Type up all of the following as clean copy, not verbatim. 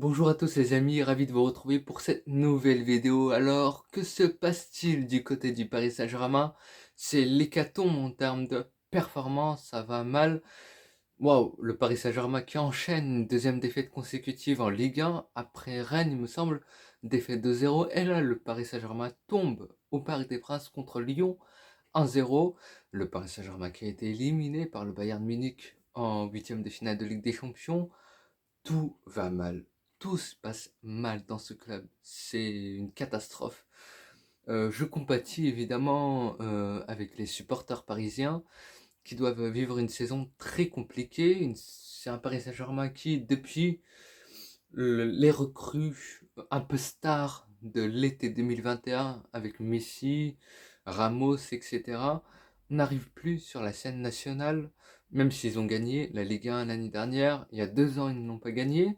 Bonjour à tous les amis, ravi de vous retrouver pour cette nouvelle vidéo. Alors, que se passe-t-il du côté du Paris Saint-Germain? C'est l'hécatombe en termes de performance, ça va mal. Waouh, le Paris Saint-Germain qui enchaîne une deuxième défaite consécutive en Ligue 1, après Rennes, il me semble, défaite 2-0. Et là, le Paris Saint-Germain tombe au Parc des Princes contre Lyon 1-0. Le Paris Saint-Germain qui a été éliminé par le Bayern Munich en huitième de finale de Ligue des Champions. Tout va mal. Tout se passe mal dans ce club. C'est une catastrophe. Je compatis évidemment avec les supporters parisiens qui doivent vivre une saison très compliquée. C'est un Paris Saint-Germain qui, depuis les recrues un peu stars de l'été 2021 avec Messi, Ramos, etc., n'arrive plus sur la scène nationale, même s'ils ont gagné la Ligue 1 l'année dernière. Il y a 2 ans, ils n'ont pas gagné.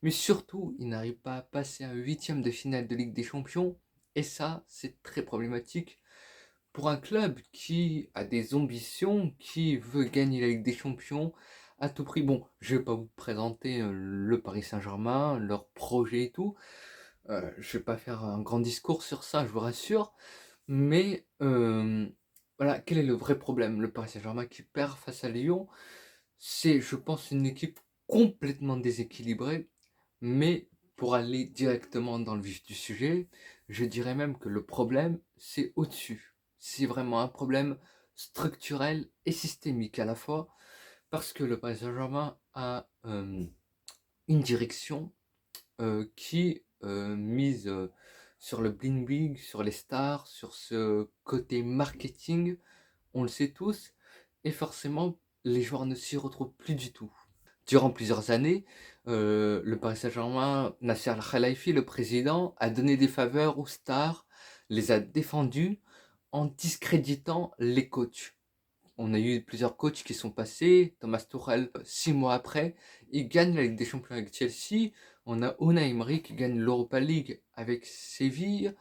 Mais surtout, ils n'arrivent pas à passer un huitième de finale de Ligue des Champions. Et ça, c'est très problématique pour un club qui a des ambitions, qui veut gagner la Ligue des Champions à tout prix. Bon, je vais pas vous présenter le Paris Saint-Germain, leur projet et tout. Je vais pas faire un grand discours sur ça, je vous rassure. Mais voilà, quel est le vrai problème? Le Paris Saint-Germain qui perd face à Lyon, c'est, je pense, une équipe complètement déséquilibrée. Mais pour aller directement dans le vif du sujet, je dirais même que le problème, c'est au-dessus. C'est vraiment un problème structurel et systémique à la fois, parce que le Paris Saint-Germain a une direction qui mise sur le bling bling, sur les stars, sur ce côté marketing, on le sait tous, et forcément, les joueurs ne s'y retrouvent plus du tout. Durant plusieurs années, le Paris Saint-Germain, Nasser Al-Khelaifi, le président, a donné des faveurs aux stars, les a défendus en discréditant les coachs. On a eu plusieurs coachs qui sont passés. Thomas Tuchel, 6 mois après, il gagne la Ligue des Champions avec Chelsea. On a Unai Emery qui gagne l'Europa League avec Séville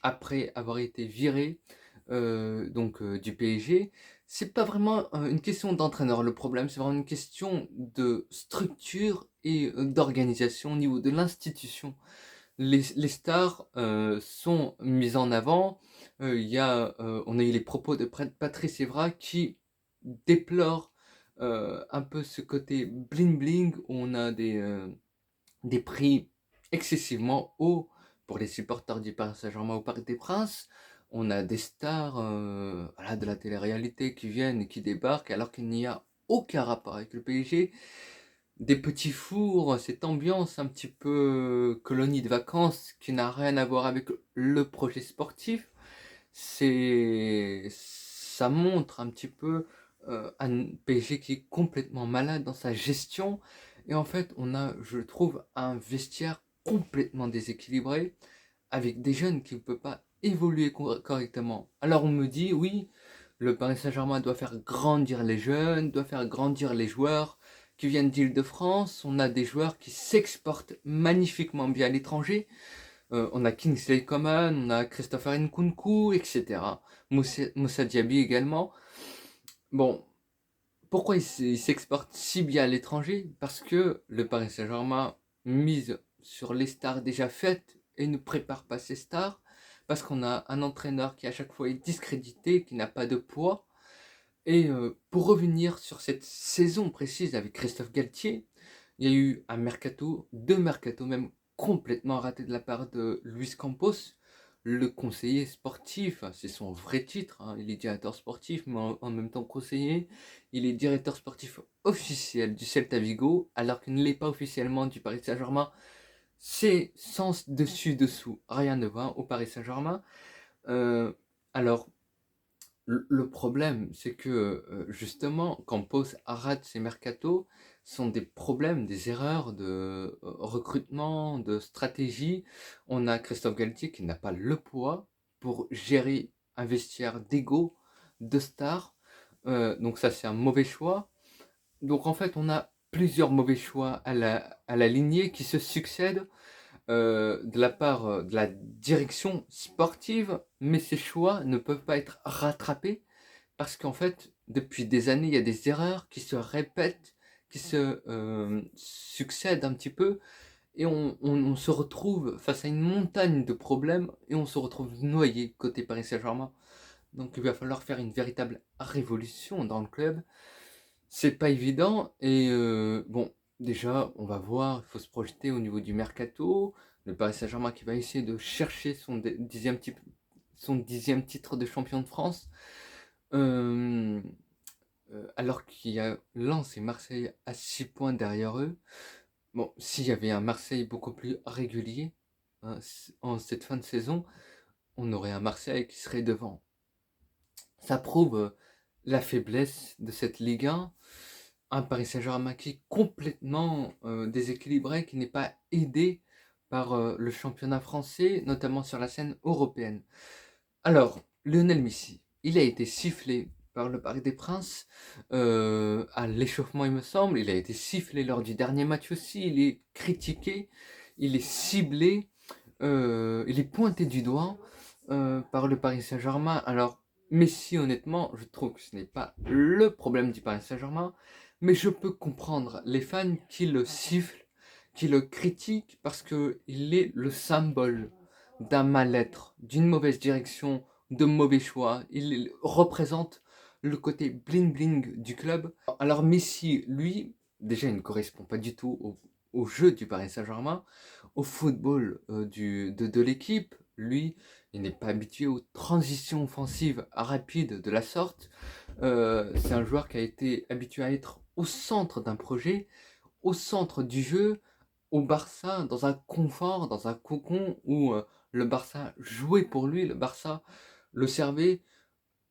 après avoir été viré du PSG. C'est pas vraiment une question d'entraîneur le problème, c'est vraiment une question de structure et d'organisation au niveau de l'institution. Les stars sont mises en avant. On a eu les propos de Patrice Evra qui déplore un peu ce côté bling bling où on a des prix excessivement hauts pour les supporters du Paris Saint-Germain au Parc des Princes. On a des stars voilà, de la télé-réalité qui viennent et qui débarquent alors qu'il n'y a aucun rapport avec le PSG. Des petits fours, cette ambiance un petit peu colonie de vacances qui n'a rien à voir avec le projet sportif. Ça montre un petit peu un PSG qui est complètement malade dans sa gestion. Et en fait, on a, je trouve, un vestiaire complètement déséquilibré avec des jeunes qui ne peuvent pas évoluer correctement. Alors on me dit, oui, le Paris Saint-Germain doit faire grandir les jeunes, doit faire grandir les joueurs qui viennent d'Île-de-France. On a des joueurs qui s'exportent magnifiquement bien à l'étranger. On a Kingsley Coman, on a Christopher Nkunku, etc. Moussa Diaby également. Bon, pourquoi il s'exporte si bien à l'étranger? Parce que le Paris Saint-Germain mise sur les stars déjà faites et ne prépare pas ces stars. Parce qu'on a un entraîneur qui à chaque fois est discrédité, qui n'a pas de poids. Et pour revenir sur cette saison précise avec Christophe Galtier, il y a eu un mercato, 2 mercatos même complètement ratés de la part de Luis Campos, le conseiller sportif. C'est son vrai titre, hein. Il est directeur sportif, mais en même temps conseiller. Il est directeur sportif officiel du Celta Vigo, alors qu'il ne l'est pas officiellement du Paris Saint-Germain. C'est sens dessus dessous, rien ne va au Paris Saint-Germain. Euh, alors, le problème, c'est que justement, quand Pose rate ses mercatos, sont des problèmes, des erreurs de recrutement, de stratégie. On a Christophe Galtier qui n'a pas le poids pour gérer un vestiaire d'ego, de stars. Donc ça, c'est un mauvais choix. Donc en fait, on a plusieurs mauvais choix à la lignée qui se succèdent de la part de la direction sportive, mais ces choix ne peuvent pas être rattrapés parce qu'en fait, depuis des années, il y a des erreurs qui se répètent, qui se succèdent un petit peu, et on se retrouve face à une montagne de problèmes et on se retrouve noyé côté Paris Saint-Germain. Donc il va falloir faire une véritable révolution dans le club. C'est pas évident et bon, déjà, on va voir, il faut se projeter au niveau du mercato. Le Paris Saint-Germain qui va essayer de chercher son 10e titre de champion de France. Euh, alors qu'il y a Lens et Marseille à 6 points derrière eux. Bon, s'il y avait un Marseille beaucoup plus régulier hein, en cette fin de saison, on aurait un Marseille qui serait devant. Ça prouve la faiblesse de cette Ligue 1. Un Paris Saint-Germain qui est complètement déséquilibré, qui n'est pas aidé par le championnat français, notamment sur la scène européenne. Alors, Lionel Messi, il a été sifflé par le Parc des Princes à l'échauffement, il me semble. Il a été sifflé lors du dernier match aussi. Il est critiqué, il est ciblé, il est pointé du doigt par le Paris Saint-Germain. Alors, Messi, honnêtement, je trouve que ce n'est pas le problème du Paris Saint-Germain, mais je peux comprendre les fans qui le sifflent, qui le critiquent, parce qu'il est le symbole d'un mal-être, d'une mauvaise direction, de mauvais choix. Il représente le côté bling-bling du club. Alors Messi, lui, déjà, il ne correspond pas du tout au jeu du Paris Saint-Germain, au football de l'équipe. Lui, il n'est pas habitué aux transitions offensives rapides de la sorte. C'est un joueur qui a été habitué à être au centre d'un projet, au centre du jeu, au Barça, dans un confort, dans un cocon où le Barça jouait pour lui, le Barça le servait,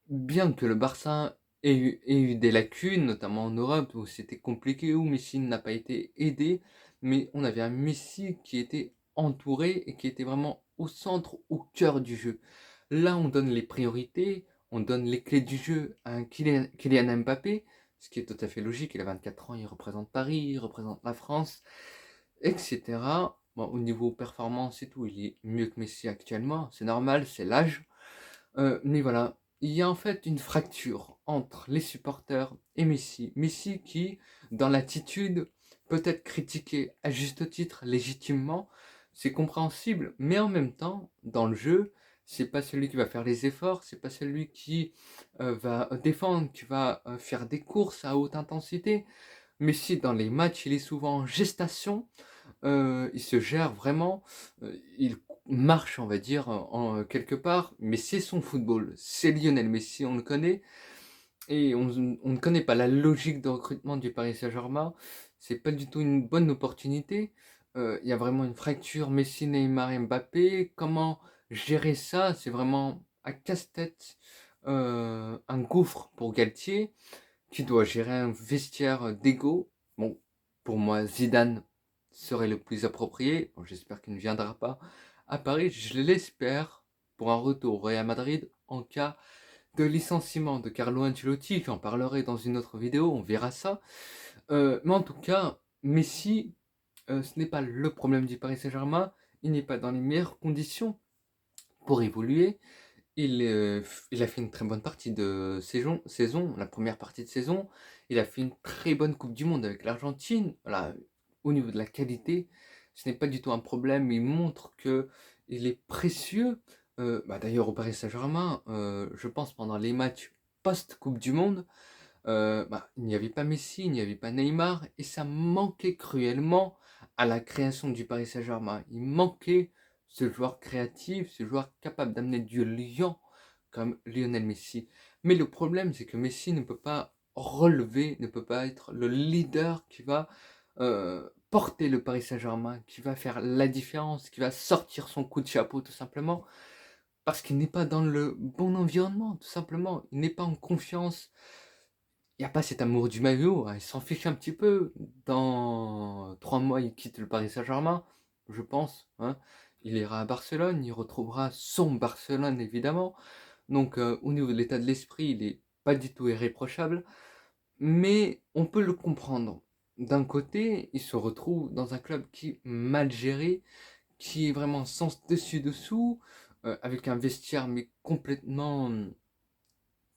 bien que le Barça ait eu des lacunes, notamment en Europe, où c'était compliqué, où Messi n'a pas été aidé, mais on avait un Messi qui était entouré et qui était vraiment au centre, au cœur du jeu. Là, on donne les priorités, on donne les clés du jeu à un Kylian Mbappé, ce qui est tout à fait logique, il a 24 ans, il représente Paris, il représente la France, etc. Bon, au niveau performance et tout, il est mieux que Messi actuellement, c'est normal, c'est l'âge. Mais voilà, il y a en fait une fracture entre les supporters et Messi. Messi qui, dans l'attitude, peut être critiqué à juste titre, légitimement, c'est compréhensible, mais en même temps, dans le jeu, c'est pas celui qui va faire les efforts, c'est pas celui qui va défendre, qui va faire des courses à haute intensité. Messi, dans les matchs, il est souvent en gestation, il se gère vraiment, il marche, on va dire, quelque part, mais c'est son football. C'est Lionel Messi, on le connaît, et on ne connaît pas la logique de recrutement du Paris Saint-Germain. C'est pas du tout une bonne opportunité. Il y a vraiment une fracture Messi, Neymar et Mbappé. Comment gérer ça? C'est vraiment un casse-tête, un gouffre pour Galtier, qui doit gérer un vestiaire d'ego. Bon, pour moi, Zidane serait le plus approprié. Bon, j'espère qu'il ne viendra pas à Paris. Je l'espère pour un retour au Real Madrid en cas de licenciement de Carlo Ancelotti. J'en parlerai dans une autre vidéo, on verra ça. Mais en tout cas, Messi, ce n'est pas le problème du Paris Saint-Germain. Il n'est pas dans les meilleures conditions pour évoluer. Il a fait une très bonne partie de saison, la première partie de saison. Il a fait une très bonne Coupe du Monde avec l'Argentine. Voilà, au niveau de la qualité, ce n'est pas du tout un problème. Il montre que il est précieux. D'ailleurs, au Paris Saint-Germain, je pense pendant les matchs post-Coupe du Monde, il n'y avait pas Messi, il n'y avait pas Neymar, et ça manquait cruellement à la création du Paris Saint-Germain. Il manquait ce joueur créatif, ce joueur capable d'amener du lion comme Lionel Messi. Mais le problème, c'est que Messi ne peut pas relever, ne peut pas être le leader qui va porter le Paris Saint-Germain, qui va faire la différence, qui va sortir son coup de chapeau tout simplement, parce qu'il n'est pas dans le bon environnement, tout simplement. Il n'est pas en confiance, il n'y a pas cet amour du maillot, hein, il s'en fiche un petit peu. Dans 3 mois, il quitte le Paris Saint-Germain, je pense, hein. Il ira à Barcelone, il retrouvera son Barcelone, évidemment. Donc, au niveau de l'état de l'esprit, il n'est pas du tout irréprochable. Mais on peut le comprendre. D'un côté, il se retrouve dans un club qui est mal géré, qui est vraiment sans dessus-dessous, avec un vestiaire mais complètement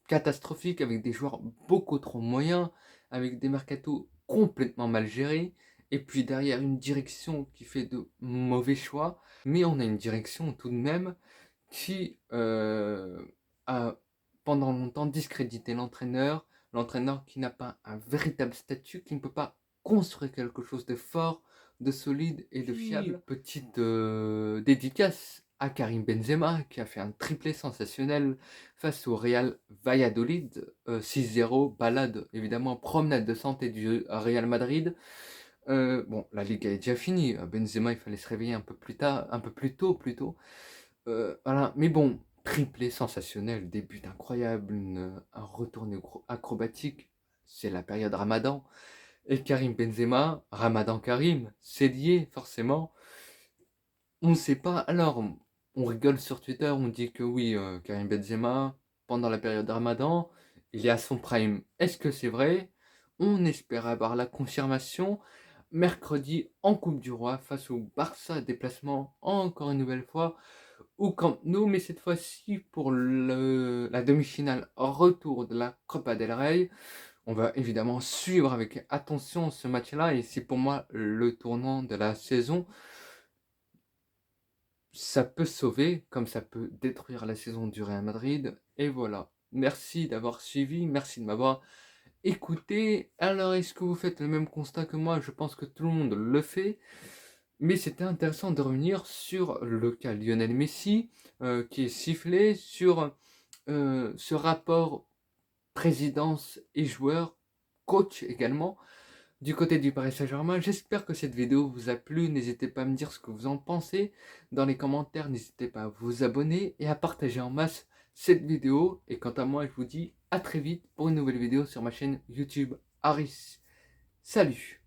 catastrophique, avec des joueurs beaucoup trop moyens, avec des mercatos complètement mal gérés, et puis derrière une direction qui fait de mauvais choix, mais on a une direction tout de même qui a pendant longtemps discrédité l'entraîneur qui n'a pas un véritable statut, qui ne peut pas construire quelque chose de fort, de solide et de fiable. Petite dédicace à Karim Benzema qui a fait un triplé sensationnel face au Real Valladolid, 6-0, balade évidemment, promenade de santé du Real Madrid. Bon, la Ligue est déjà finie, Benzema il fallait se réveiller un peu plus tard, un peu plus tôt plutôt. Voilà, mais bon, triplé sensationnel, des buts incroyables, un retour acrobatique, c'est la période Ramadan. Et Karim Benzema, Ramadan Karim, c'est lié forcément. On ne sait pas. Alors, on rigole sur Twitter, on dit que oui, Karim Benzema, pendant la période Ramadan, il est à son prime. Est-ce que c'est vrai? On espère avoir la confirmation mercredi en Coupe du Roi face au Barça, déplacement encore une nouvelle fois au Camp Nou, mais cette fois-ci pour la demi-finale retour de la Copa del Rey. On va évidemment suivre avec attention ce match-là et c'est pour moi le tournant de la saison. Ça peut sauver comme ça peut détruire la saison du Real Madrid. Et voilà. Merci d'avoir suivi, merci de m'avoir écouté. Alors, est-ce que vous faites le même constat que moi? Je pense que tout le monde le fait. Mais c'était intéressant de revenir sur le cas Lionel Messi, qui est sifflé, sur ce rapport présidence et joueur, coach également, du côté du Paris Saint-Germain. J'espère que cette vidéo vous a plu. N'hésitez pas à me dire ce que vous en pensez dans les commentaires. N'hésitez pas à vous abonner et à partager en masse cette vidéo. Et quant à moi, je vous dis à très vite pour une nouvelle vidéo sur ma chaîne YouTube Harris. Salut!